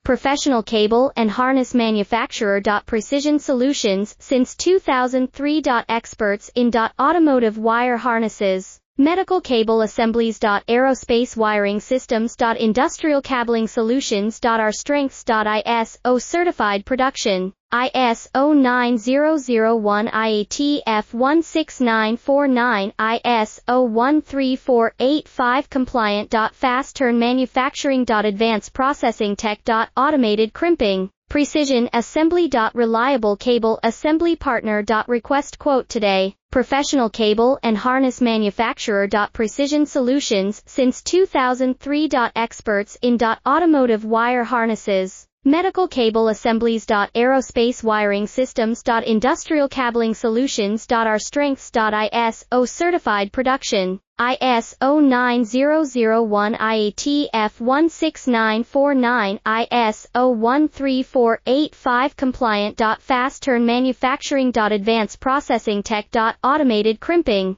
professional cable and harness manufacturer. Precision Solutions since 2003. Experts in automotive wire harnesses, medical cable assemblies. Aerospace wiring systems. Industrial cabling solutions. Our strengths. ISO certified production. ISO 9001 IATF 16949 ISO 13485 compliant. Fast turn manufacturing. Advanced processing tech. Automated crimping. Precision assembly. Reliable cable assembly partner. Request quote today. Professional cable and harness manufacturer. Precision Solutions since 2003. Experts in automotive wire harnesses, medical cable assemblies. Aerospace wiring systems. Industrial cabling solutions. Our strengths. ISO certified production. ISO 9001 IATF 16949 ISO 13485 compliant. Fast turn manufacturing. Advanced processing tech. Automated crimping.